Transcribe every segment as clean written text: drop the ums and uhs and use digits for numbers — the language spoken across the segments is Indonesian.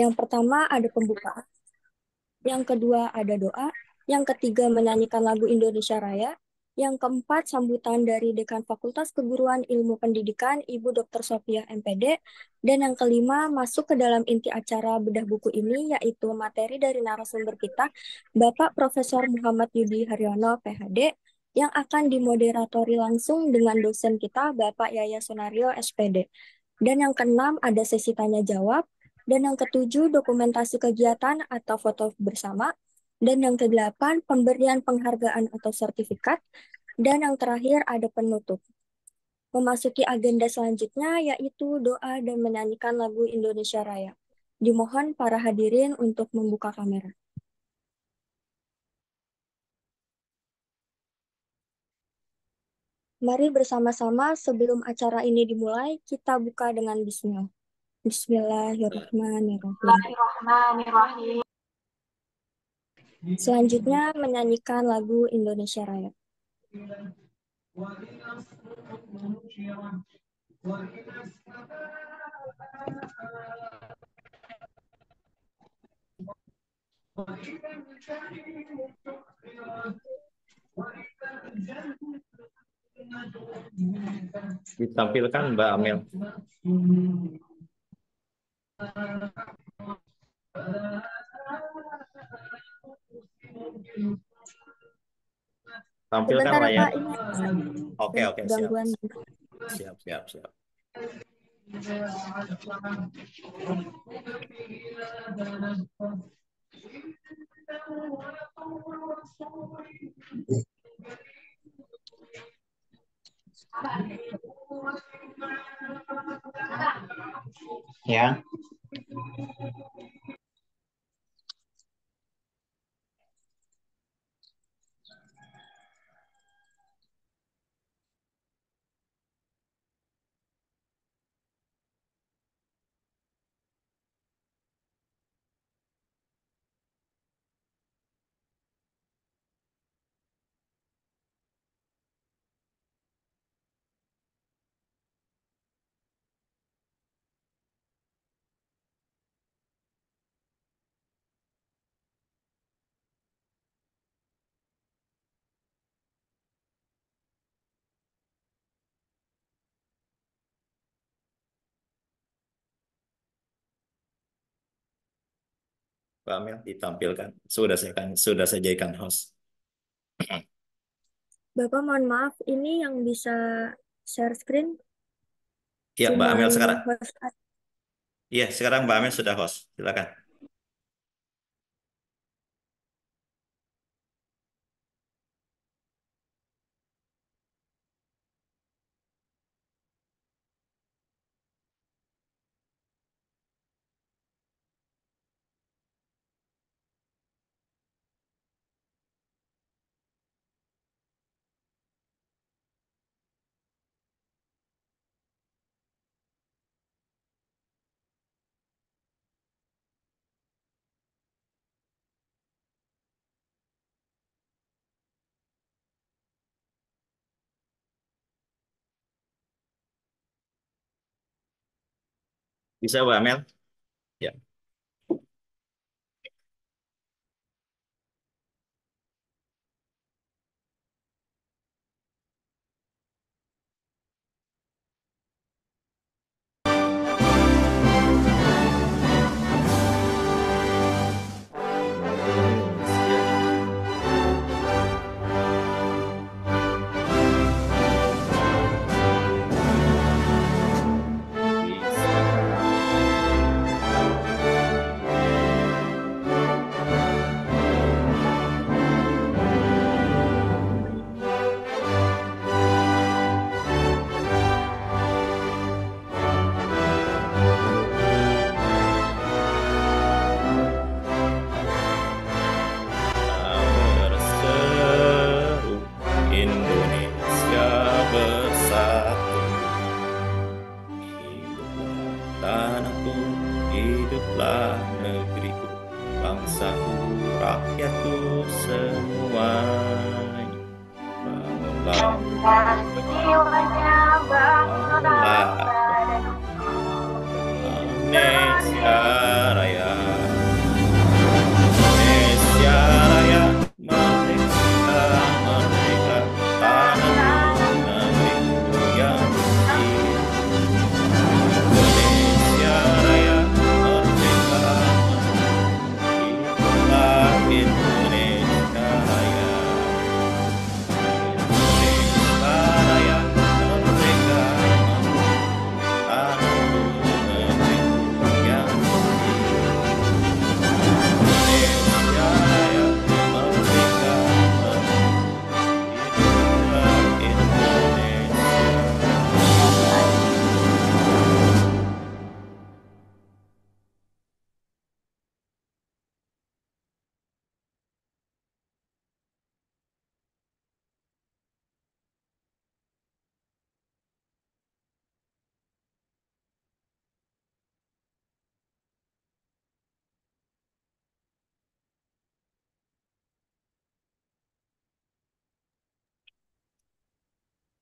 Yang pertama ada pembukaan, yang kedua ada doa, yang ketiga menyanyikan lagu Indonesia Raya, yang keempat sambutan dari Dekan Fakultas Keguruan Ilmu Pendidikan Ibu Dr. Sophia MPD, dan yang kelima masuk ke dalam inti acara bedah buku ini yaitu materi dari narasumber kita, Bapak Profesor Muhammad Yudi Haryono PhD, yang akan dimoderatori langsung dengan dosen kita Bapak Yaya Sonario SPD. Dan yang keenam ada sesi tanya jawab. Dan yang ketujuh dokumentasi kegiatan atau foto bersama. Dan yang kedelapan pemberian penghargaan atau sertifikat. Dan yang terakhir ada penutup. Memasuki agenda selanjutnya yaitu doa dan menyanyikan lagu Indonesia Raya. Dimohon para hadirin untuk membuka kamera. Mari bersama-sama sebelum acara ini dimulai, kita buka dengan bismillah. Bismillahirrahmanirrahim. Bismillahirrahmanirrahim. Selanjutnya menyanyikan lagu Indonesia Raya. Ditampilkan Mbak Amel. Tampilkan Sebentar layar. Pak, ini Oke, siap. gangguan. Siap. Ya. Mbak Amel ditampilkan. Sudah saya jadikan host. Bapak mohon maaf, ini yang bisa share screen Iya, Mbak cuman Amel sekarang. host. Iya, sekarang Mbak Amel sudah host. Silakan. Bisa Mbak Amel? Ya. Berseru Indonesia bersatu, hiduplah tanahku, hiduplah negeriku, bangsaku, rakyatku semuanya. Bangunlah, Jiwanya bangsa dan Indonesia Raya.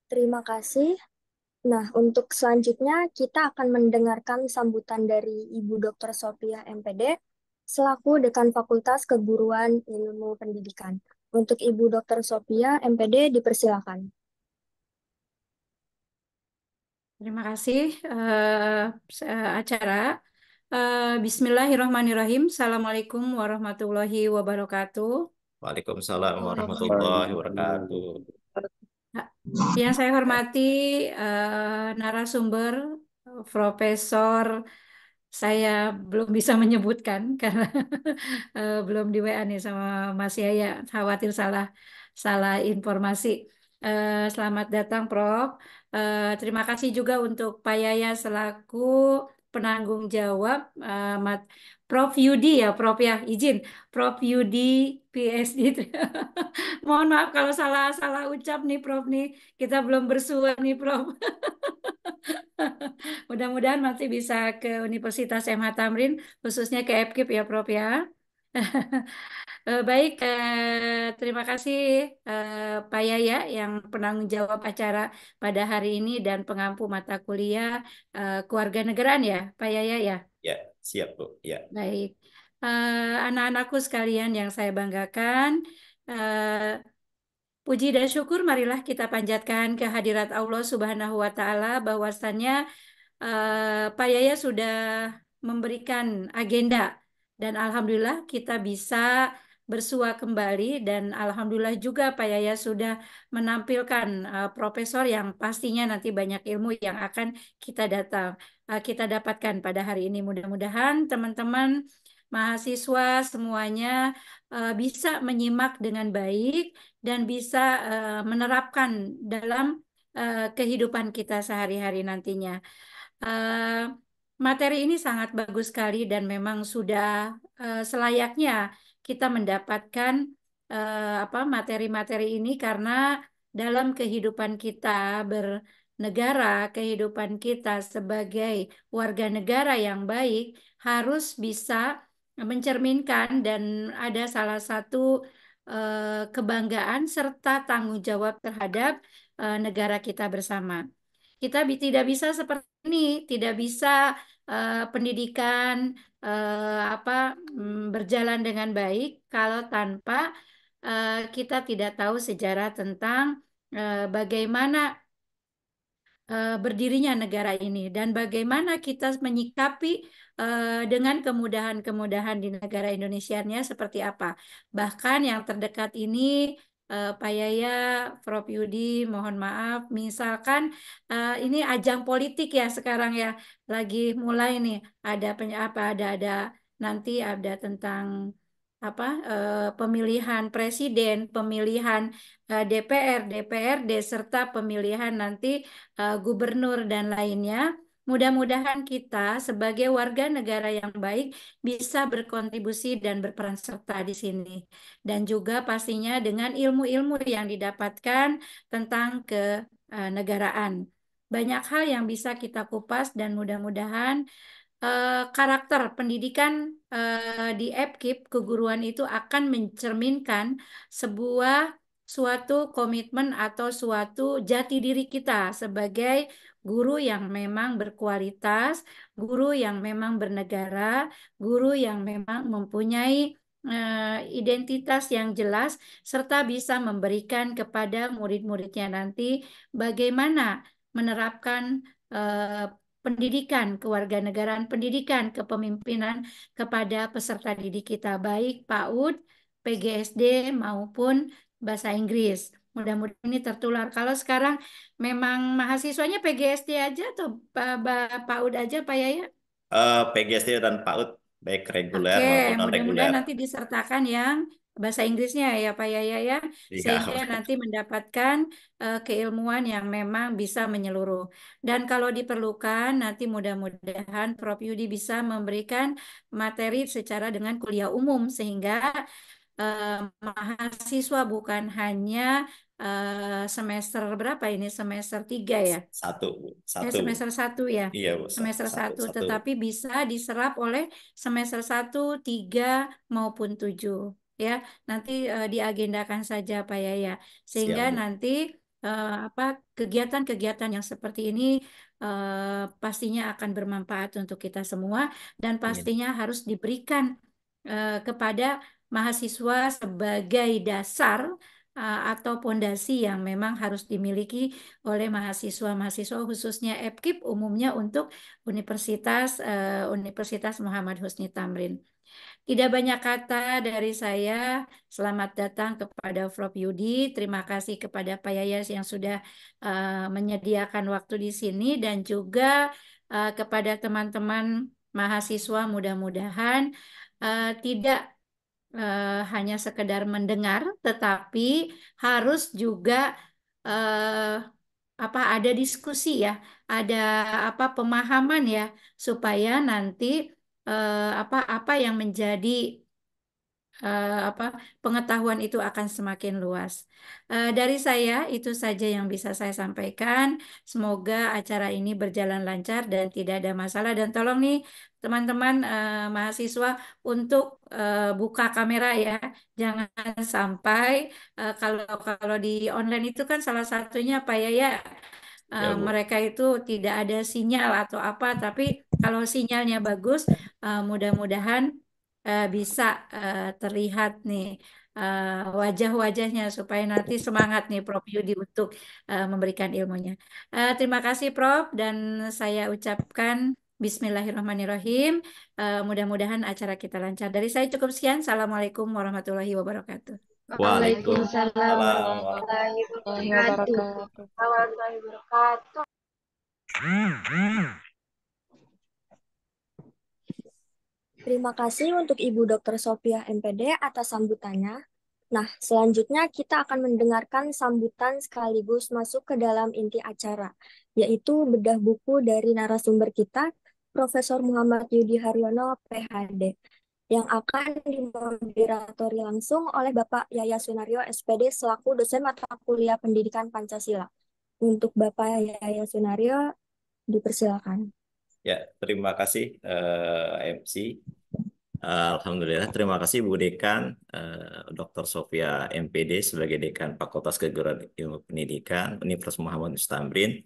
Terima kasih. Nah, untuk selanjutnya kita akan mendengarkan sambutan dari Ibu Dr. Sophia MPD selaku Dekan Fakultas Keguruan Ilmu Pendidikan. Untuk Ibu Dr. Sophia MPD dipersilakan. Terima kasih acara. Bismillahirrahmanirrahim. Assalamualaikum warahmatullahi wabarakatuh. Waalaikumsalam warahmatullahi wabarakatuh. Yang saya hormati narasumber Profesor, saya belum bisa menyebutkan karena belum di WA nih sama Mas Yaya, khawatir salah salah informasi. Selamat datang Prof. Terima kasih juga untuk Pak Yaya selaku penanggung jawab Prof Yudi ya Prof ya, izin Prof Yudi PSD. Mohon maaf kalau salah salah ucap nih Prof nih. Kita belum bersua nih Prof. Mudah-mudahan nanti bisa ke Universitas MH Tamrin, khususnya ke FKIP ya Prof ya. Baik, terima kasih Pak Yaya yang penanggung jawab acara pada hari ini dan pengampu mata kuliah kewarganegaraan ya Pak Yaya ya. Ya, siap Bu. Ya. Baik, anak-anakku sekalian yang saya banggakan, eh, puji dan syukur marilah kita panjatkan kehadirat Allah Subhanahu wa taala bahwasannya Pak Yaya sudah memberikan agenda dan alhamdulillah kita bisa bersua kembali dan alhamdulillah juga Pak Yaya sudah menampilkan profesor yang pastinya nanti banyak ilmu yang akan kita dapatkan pada hari ini. Mudah-mudahan teman-teman mahasiswa semuanya bisa menyimak dengan baik dan bisa menerapkan dalam kehidupan kita sehari-hari nantinya. Eh, Materi ini sangat bagus sekali dan memang sudah selayaknya kita mendapatkan materi-materi ini karena dalam kehidupan kita bernegara, kehidupan kita sebagai warga negara yang baik harus bisa mencerminkan dan ada salah satu kebanggaan serta tanggung jawab terhadap negara kita bersama. Kita tidak bisa seperti ini, tidak bisa pendidikan berjalan dengan baik kalau tanpa kita tidak tahu sejarah tentang bagaimana berdirinya negara ini dan bagaimana kita menyikapi dengan kemudahan-kemudahan di negara Indonesia-nya seperti apa. Bahkan yang terdekat ini Pak Yaya, Prof Yudi, mohon maaf, misalkan ini ajang politik ya sekarang ya, lagi mulai nih ada nanti ada tentang pemilihan presiden, pemilihan DPR, DPRD serta pemilihan nanti gubernur dan lainnya. Mudah-mudahan kita sebagai warga negara yang baik bisa berkontribusi dan berperan serta di sini. Dan juga pastinya dengan ilmu-ilmu yang didapatkan tentang kenegaraan. Banyak hal yang bisa kita kupas dan mudah-mudahan karakter pendidikan di FKIP keguruan itu akan mencerminkan sebuah suatu komitmen atau suatu jati diri kita sebagai guru yang memang berkualitas, guru yang memang bernegara, guru yang memang mempunyai identitas yang jelas, serta bisa memberikan kepada murid-muridnya nanti bagaimana menerapkan pendidikan kewarganegaraan, pendidikan kepemimpinan kepada peserta didik kita, baik PAUD, PGSD maupun bahasa Inggris. Mudah-mudahan ini tertular. Kalau sekarang memang mahasiswanya PGSD aja atau PAUD aja, Pak Yaya? PGSD dan PAUD, baik reguler Oke, maupun non-reguler. mudah-mudahan nanti disertakan yang bahasa Inggrisnya ya Pak Yaya ya, Iya, sehingga nanti mendapatkan keilmuan yang memang bisa menyeluruh. Dan kalau diperlukan nanti mudah-mudahan Prof Yudi bisa memberikan materi secara dengan kuliah umum sehingga mahasiswa bukan hanya semester berapa ini, semester 3 ya? satu, satu. Semester 1 ya, Iya Bu, semester satu, 1, satu. tetapi bisa diserap oleh semester 1, 3 maupun 7 ya. Nanti diagendakan saja Pak Yaya. Sehingga Siap, Bu. nanti apa kegiatan-kegiatan yang seperti ini pastinya akan bermanfaat untuk kita semua dan Amin. pastinya harus diberikan kepada mahasiswa sebagai dasar atau pondasi yang memang harus dimiliki oleh mahasiswa-mahasiswa khususnya EPKIP umumnya untuk Universitas Muhammad Husni Tamrin. Tidak banyak kata dari saya. Selamat datang kepada Prof. Yudi. Terima kasih kepada Pak Yayas yang sudah menyediakan waktu di sini dan juga kepada teman-teman mahasiswa mudah-mudahan tidak hanya sekedar mendengar, tetapi harus juga eh, ada diskusi ya, ada pemahaman ya, supaya nanti apa yang menjadi pengetahuan itu akan semakin luas. Dari saya itu saja yang bisa saya sampaikan. Semoga acara ini berjalan lancar dan tidak ada masalah. Dan tolong nih teman-teman mahasiswa untuk buka kamera ya. Jangan sampai kalau kalau di online itu kan salah satunya apa ya Ya, Bu. mereka itu tidak ada sinyal atau apa. Tapi kalau sinyalnya bagus, mudah-mudahan bisa terlihat nih wajah-wajahnya supaya nanti semangat nih Prof Yudi untuk memberikan ilmunya. Terima kasih Prof dan saya ucapkan Bismillahirrahmanirrahim. Mudah-mudahan acara kita lancar. Dari saya cukup sekian. Assalamualaikum warahmatullahi wabarakatuh. Waalaikumsalam Waalaikumsalam warahmatullahi Warahmatullahi wabarakatuh. wabarakatuh. Warahmatullahi wabarakatuh. Terima kasih untuk Ibu Dr. Sophia MPD atas sambutannya. Nah, selanjutnya kita akan mendengarkan sambutan sekaligus masuk ke dalam inti acara, yaitu bedah buku dari narasumber kita, Profesor Muhammad Yudi Haryono, PhD, yang akan dimoderatori langsung oleh Bapak Yaya Sunario, SPD, selaku dosen mata kuliah Pendidikan Pancasila. Untuk Bapak Yaya Sunario, dipersilakan. Ya, terima kasih MC. Alhamdulillah, terima kasih Bu Dekan, Dr. Sofia MPD sebagai Dekan Fakultas Keguruan Ilmu Pendidikan Universitas Muhammad Tamrin.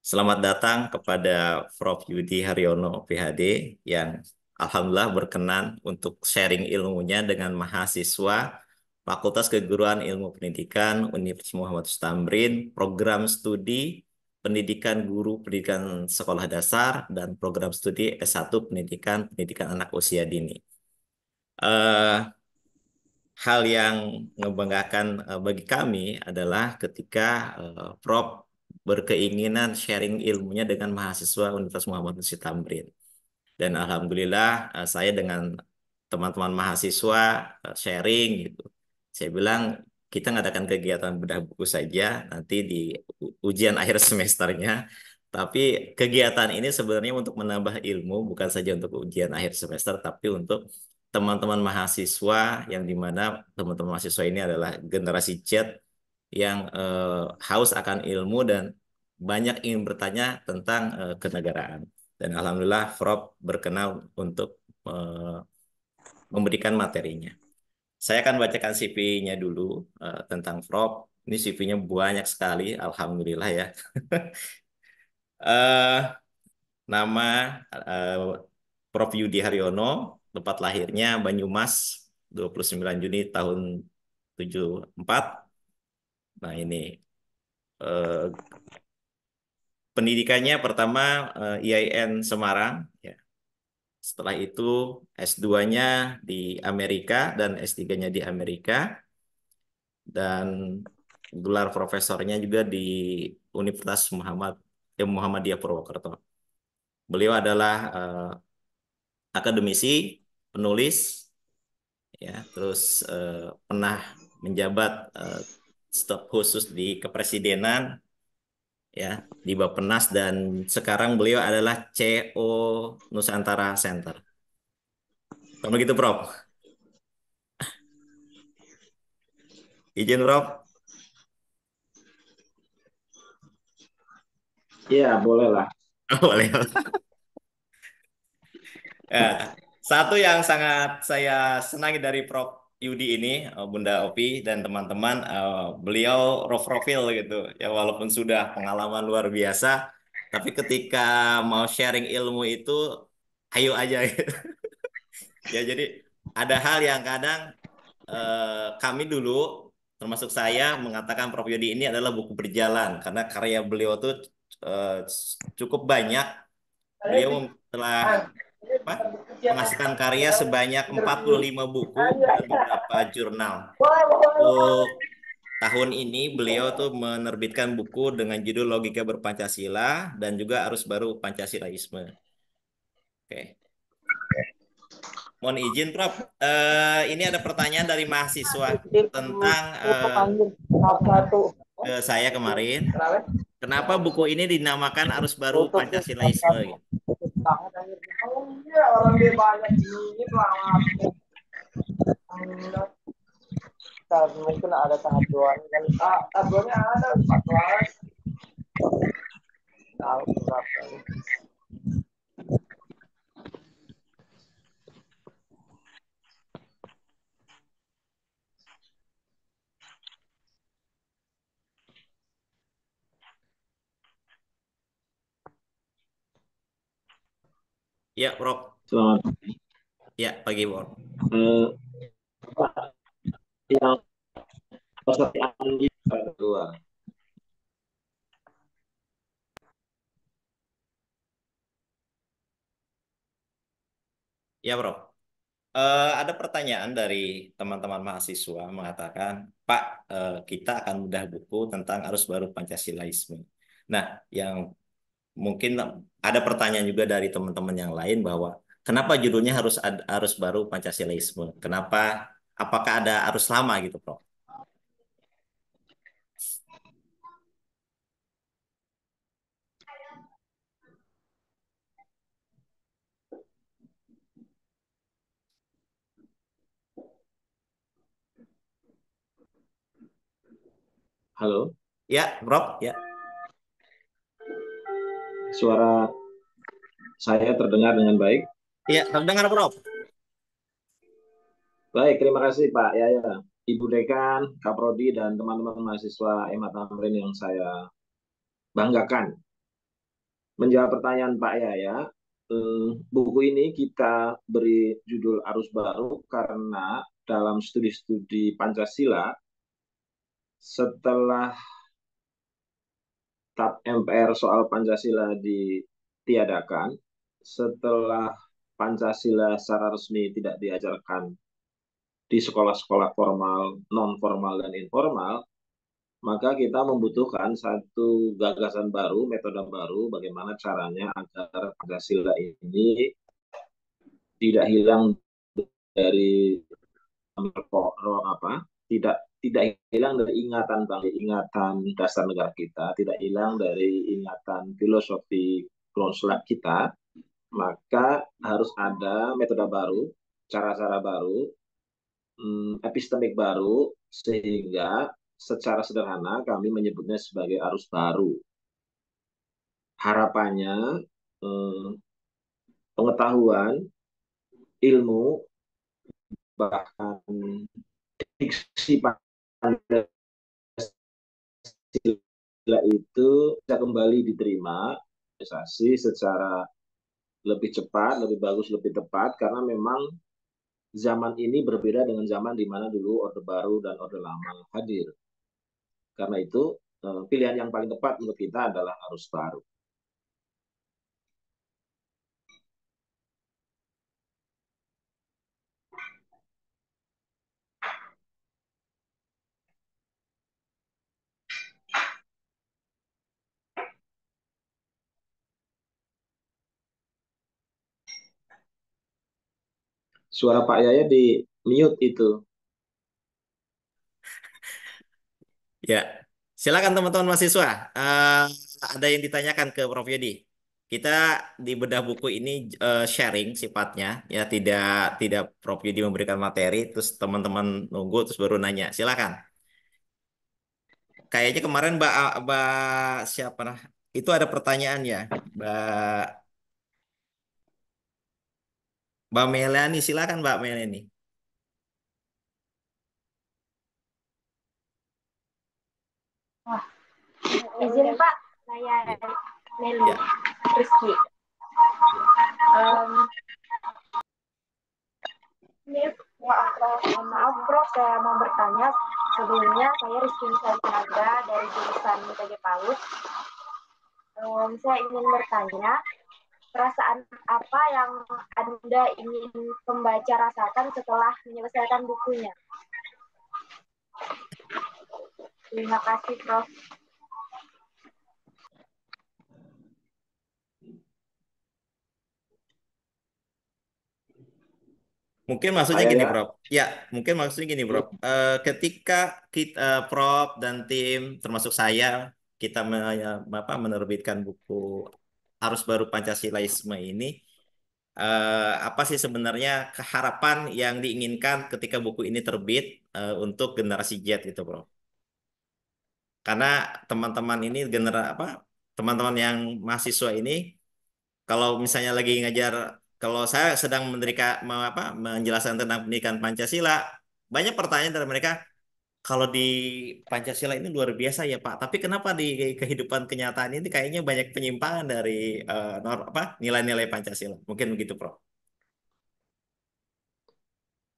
Selamat datang kepada Prof. Yudi Haryono, PhD, yang Alhamdulillah berkenan untuk sharing ilmunya dengan mahasiswa Fakultas Keguruan Ilmu Pendidikan Universitas Muhammad Tamrin, program studi Pendidikan Guru Pendidikan Sekolah Dasar, dan program studi S1 Pendidikan Anak Usia Dini. Hal yang membanggakan bagi kami adalah ketika Prof berkeinginan sharing ilmunya dengan mahasiswa Universitas Muhammad Nursi Tamrin. Dan alhamdulillah saya dengan teman-teman mahasiswa sharing gitu. Saya bilang kita ngadakan kegiatan bedah buku saja nanti di ujian akhir semesternya. Tapi kegiatan ini sebenarnya untuk menambah ilmu, bukan saja untuk ujian akhir semester, tapi untuk teman-teman mahasiswa yang dimana teman-teman mahasiswa ini adalah generasi Z yang haus akan ilmu dan banyak ingin bertanya tentang kenegaraan. Dan alhamdulillah Prof berkenan untuk memberikan materinya. Saya akan bacakan CV-nya dulu tentang Prof. Ini CV-nya banyak sekali, alhamdulillah ya. Eh, Nama Prof. Yudi Haryono, tempat lahirnya Banyumas, 29 Juni tahun 74. Nah ini eh, pendidikannya pertama IAIN Semarang, ya. Setelah itu S2-nya di Amerika dan S3-nya di Amerika, dan gelar profesornya juga di Universitas Muhammadiyah Purwokerto. Beliau adalah akademisi, penulis, ya, terus pernah menjabat staf khusus di Kepresidenan, ya, di Bappenas, dan sekarang beliau adalah CEO Nusantara Center. Kalau begitu, Prof. Izin, Prof. Iya, boleh lah. Boleh. Ya, satu yang sangat saya senangi dari Prof Yudi ini, Bunda Opi dan teman-teman, beliau raw profil gitu. Ya walaupun sudah pengalaman luar biasa, tapi ketika mau sharing ilmu itu, ayo aja gitu. Ya jadi ada hal yang kadang kami dulu, termasuk saya, mengatakan Prof. Yudi ini adalah buku berjalan karena karya beliau tuh eh, cukup banyak. Beliau telah apa, menghasilkan karya sebanyak 45 buku dan beberapa jurnal. Untuk tahun ini beliau tuh menerbitkan buku dengan judul Logika Berpancasila dan juga Arus Baru Pancasilaisme. Oke. Mohon izin, Prof. Ini ada pertanyaan dari mahasiswa tentang ke saya kemarin. Kenapa buku ini dinamakan Arus Baru Pancasilaisme? Gitu. Mungkin ada tahap 2 kan. Tahap 2 ada 14. Tahu berapa. Ya, Prof. Selamat Ya, pagi, Prof. eh, yang seperti Andi kedua. Ya, Prof. Ada pertanyaan dari teman-teman mahasiswa mengatakan, Pak, kita akan bedah buku tentang arus baru Pancasilaisme. Nah, yang mungkin ada pertanyaan juga dari teman-teman yang lain bahwa kenapa judulnya harus arus baru Pancasilaisme? Kenapa? Apakah ada arus lama gitu, Prof? Halo, Ya, Prof. Ya. suara saya terdengar dengan baik. Ya, terdengar, Prof. Baik, terima kasih Pak Yaya, Ibu Dekan, Kaprodi, dan teman-teman mahasiswa Emma Tamrin yang saya banggakan. Menjawab pertanyaan Pak Yaya, buku ini kita beri judul Arus Baru karena dalam studi-studi Pancasila, setelah TAP MPR soal Pancasila ditiadakan, setelah Pancasila secara resmi tidak diajarkan di sekolah-sekolah formal, non-formal, dan informal, maka kita membutuhkan satu gagasan baru, metode baru, bagaimana caranya agar Pancasila ini tidak hilang dari tidak tidak hilang dari ingatan ingatan dasar negara kita, tidak hilang dari ingatan filosofi konsulat kita, maka harus ada metode baru, cara-cara baru, epistemik baru, sehingga secara sederhana kami menyebutnya sebagai arus baru. Harapannya pengetahuan, ilmu, bahkan diksi Pancasila itu bisa kembali diterima secara lebih cepat, lebih bagus, lebih tepat, karena memang zaman ini berbeda dengan zaman di mana dulu Orde Baru dan Orde Lama hadir. Karena itu, pilihan yang paling tepat menurut kita adalah arus baru. Suara Pak Yaya di mute itu. Ya, silakan teman-teman mahasiswa. Ada yang ditanyakan ke Prof. Yodi. Kita di bedah buku ini sharing sifatnya, ya tidak Prof. Yodi memberikan materi, terus teman-teman nunggu terus baru nanya. Silakan. Kayaknya kemarin Mbak siapa nah? Itu ada pertanyaan ya, Mbak Melani. Silakan Mbak Melani. Izin Pak, saya Meli Ya. Rizky. Ini maaf Prof, saya mau bertanya. Sebelumnya saya Rizky Nisanaga dari jurusan ITB PAUD. Saya ingin bertanya, perasaan apa yang Anda ingin pembaca rasakan setelah menyelesaikan bukunya? Terima kasih, Prof. Mungkin maksudnya Saya gini, ya, Prof. Ya, mungkin maksudnya gini, Prof. Ketika kita, Prof dan tim, termasuk saya, kita menerbitkan buku Arus Baru Pancasilaisme ini, apa sih sebenarnya keharapan yang diinginkan ketika buku ini terbit untuk generasi Z gitu, Prof? Karena teman-teman ini teman-teman yang mahasiswa ini kalau misalnya lagi ngajar, kalau saya sedang menjelaskan tentang pendidikan Pancasila, banyak pertanyaan dari mereka, kalau di Pancasila ini luar biasa ya Pak, tapi kenapa di kehidupan kenyataan ini kayaknya banyak penyimpangan dari nilai-nilai Pancasila? Mungkin begitu, Prof.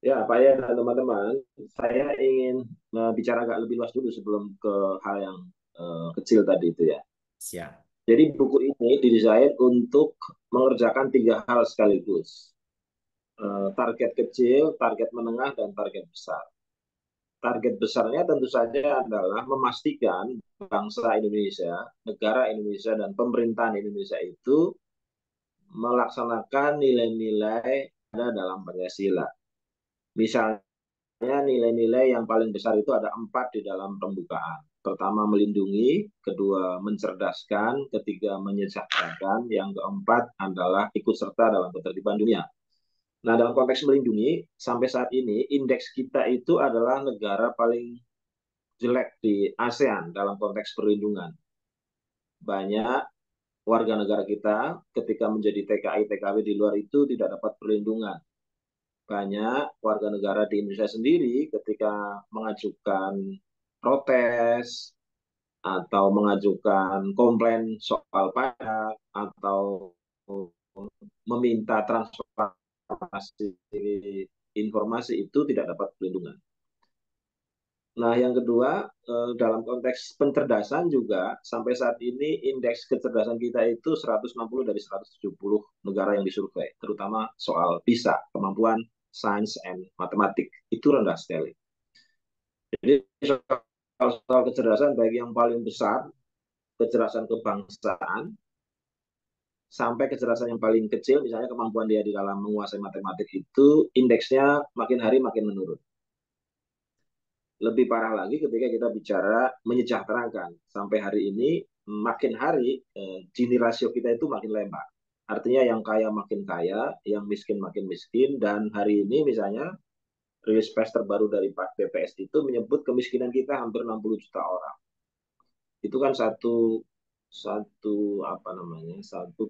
ya Pak ya dan teman-teman, saya ingin bicara agak lebih luas dulu sebelum ke hal yang kecil tadi itu ya. Siap. Jadi buku ini didesain untuk mengerjakan 3 hal sekaligus. Target kecil, target menengah, dan target besar. Target besarnya tentu saja adalah memastikan bangsa Indonesia, negara Indonesia, dan pemerintahan Indonesia itu melaksanakan nilai-nilai ada dalam Pancasila. Misalnya nilai-nilai yang paling besar itu ada 4 di dalam pembukaan. Pertama melindungi, kedua mencerdaskan, ketiga menyejahterakan, yang keempat adalah ikut serta dalam ketertiban dunia. Nah, dalam konteks melindungi, sampai saat ini indeks kita itu adalah negara paling jelek di ASEAN dalam konteks perlindungan. Banyak warga negara kita ketika menjadi TKI, TKW di luar itu tidak dapat perlindungan. Banyak warga negara di Indonesia sendiri ketika mengajukan protes atau mengajukan komplain soal pajak atau meminta transparansi informasi itu tidak dapat perlindungan. Nah, yang kedua, dalam konteks pencerdasan juga, sampai saat ini indeks kecerdasan kita itu 160 dari 170 negara yang disurvei, terutama soal PISA, kemampuan sains and matematik, itu rendah sekali. Jadi, soal kecerdasan, baik yang paling besar, kecerdasan kebangsaan, sampai kecerdasan yang paling kecil, misalnya kemampuan dia di dalam menguasai matematik itu, indeksnya makin hari makin menurun. Lebih parah lagi ketika kita bicara menyejahterakan. Sampai hari ini, makin hari, Gini rasio kita itu makin lebar. Artinya yang kaya makin kaya, yang miskin makin miskin, dan hari ini misalnya, rilis pers terbaru dari BPS itu menyebut kemiskinan kita hampir 60 juta orang. Itu kan satu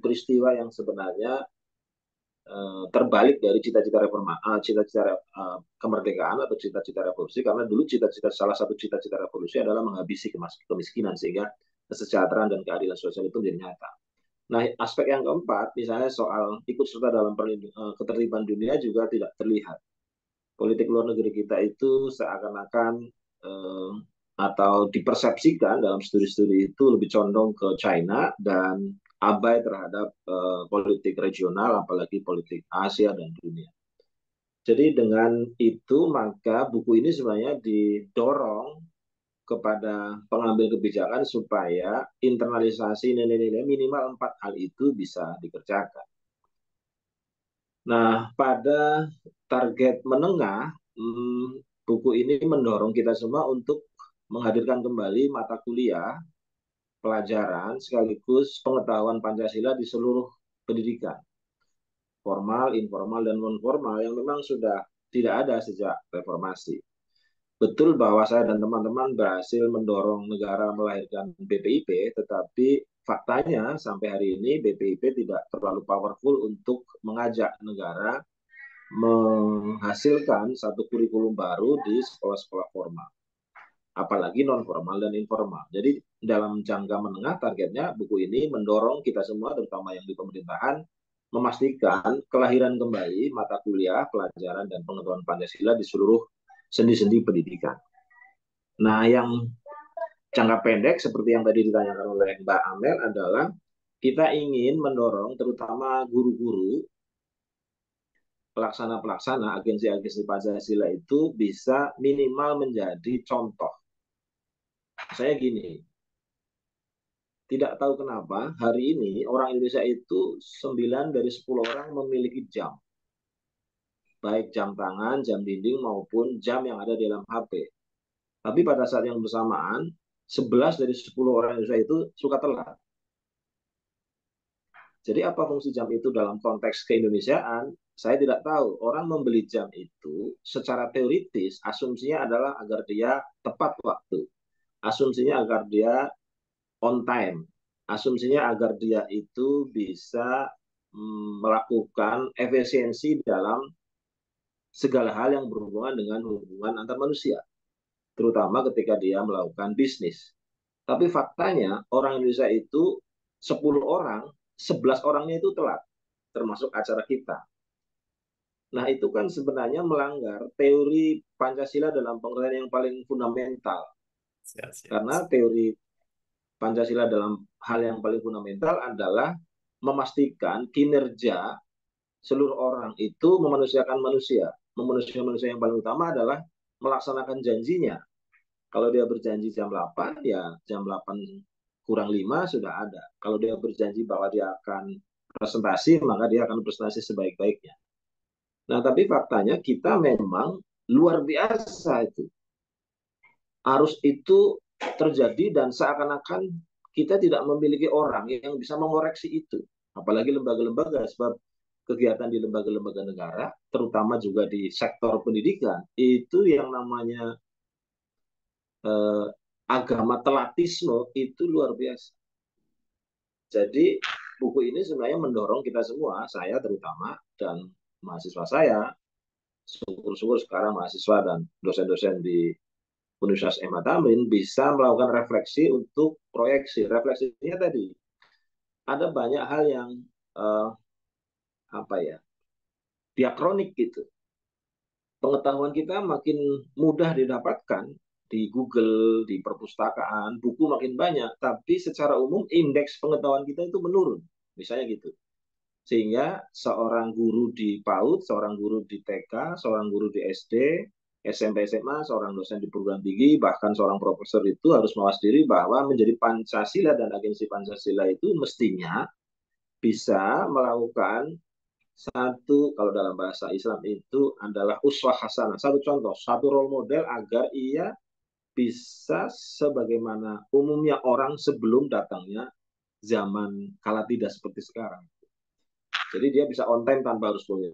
peristiwa yang sebenarnya terbalik dari cita-cita kemerdekaan atau cita-cita revolusi, karena dulu salah satu cita-cita revolusi adalah menghabisi kemiskinan sehingga kesejahteraan dan keadilan sosial itu menjadi nyata. Nah, aspek yang keempat, misalnya soal ikut serta dalam ketertiban dunia juga tidak terlihat. Politik luar negeri kita itu seakan-akan atau dipersepsikan dalam studi-studi itu lebih condong ke China dan abai terhadap politik regional, apalagi politik Asia dan dunia. Jadi dengan itu maka buku ini sebenarnya didorong kepada pengambil kebijakan supaya internalisasi nilai-nilai minimal 4 hal itu bisa dikerjakan. Nah, pada target menengah, buku ini mendorong kita semua untuk menghadirkan kembali mata kuliah pelajaran sekaligus pengetahuan Pancasila di seluruh pendidikan, formal, informal, dan non-formal yang memang sudah tidak ada sejak reformasi. Betul bahwa saya dan teman-teman berhasil mendorong negara melahirkan BPIP, tetapi faktanya sampai hari ini BPIP tidak terlalu powerful untuk mengajak negara menghasilkan satu kurikulum baru di sekolah-sekolah formal. apalagi non formal dan informal. Jadi dalam jangka menengah targetnya buku ini mendorong kita semua, terutama yang di pemerintahan, memastikan kelahiran kembali mata kuliah, pelajaran, dan pengetahuan Pancasila di seluruh sendi-sendi pendidikan. Nah, yang jangka pendek seperti yang tadi ditanyakan oleh Mbak Amel adalah kita ingin mendorong terutama guru-guru, pelaksana-pelaksana, agensi-agensi Pancasila itu bisa minimal menjadi contoh. Saya gini, tidak tahu kenapa hari ini orang Indonesia itu 9 dari 10 orang memiliki jam. Baik jam tangan, jam dinding maupun jam yang ada di dalam HP. Tapi pada saat yang bersamaan, 11 dari 10 orang Indonesia itu suka telat. Jadi apa fungsi jam itu dalam konteks keindonesiaan? Saya tidak tahu. Orang membeli jam itu secara teoritis asumsinya adalah agar dia tepat waktu. Asumsinya agar dia on time. Asumsinya agar dia itu bisa melakukan efisiensi dalam segala hal yang berhubungan dengan hubungan antar manusia, terutama ketika dia melakukan bisnis. Tapi faktanya orang Indonesia itu 10 orang, 11 orangnya itu telat, termasuk acara kita. Nah, itu kan sebenarnya melanggar teori Pancasila dalam pengertian yang paling fundamental. Karena teori Pancasila dalam hal yang paling fundamental adalah memastikan kinerja seluruh orang itu memanusiakan manusia. Memanusiakan manusia yang paling utama adalah melaksanakan janjinya. Kalau dia berjanji jam 8, ya jam 8 kurang 5 sudah ada. Kalau dia berjanji bahwa dia akan presentasi, maka dia akan presentasi sebaik-baiknya. Nah, tapi faktanya kita memang luar biasa itu. Arus itu terjadi dan seakan-akan kita tidak memiliki orang yang bisa mengoreksi itu. Apalagi lembaga-lembaga, sebab kegiatan di lembaga-lembaga negara, terutama juga di sektor pendidikan, itu yang namanya agama telatisme itu luar biasa. Jadi buku ini sebenarnya mendorong kita semua, saya terutama, dan mahasiswa saya, syukur-syukur sekarang mahasiswa dan dosen-dosen di Universitas Ahmad Tamrin bisa melakukan refleksi untuk proyeksi. Refleksinya tadi ada banyak hal yang diakronik gitu. Pengetahuan kita makin mudah didapatkan di Google, di perpustakaan, buku makin banyak, tapi secara umum indeks pengetahuan kita itu menurun, misalnya gitu. Sehingga seorang guru di PAUD, seorang guru di TK, seorang guru di SD, SMP, SMA, seorang dosen di perguruan tinggi, bahkan seorang profesor itu harus mawas diri bahwa menjadi Pancasila dan agensi Pancasila itu mestinya bisa melakukan satu, kalau dalam bahasa Islam itu adalah uswah hasanah, satu contoh, satu role model agar ia bisa sebagaimana umumnya orang sebelum datangnya zaman kala tidak seperti sekarang. Jadi dia bisa on time tanpa harus punya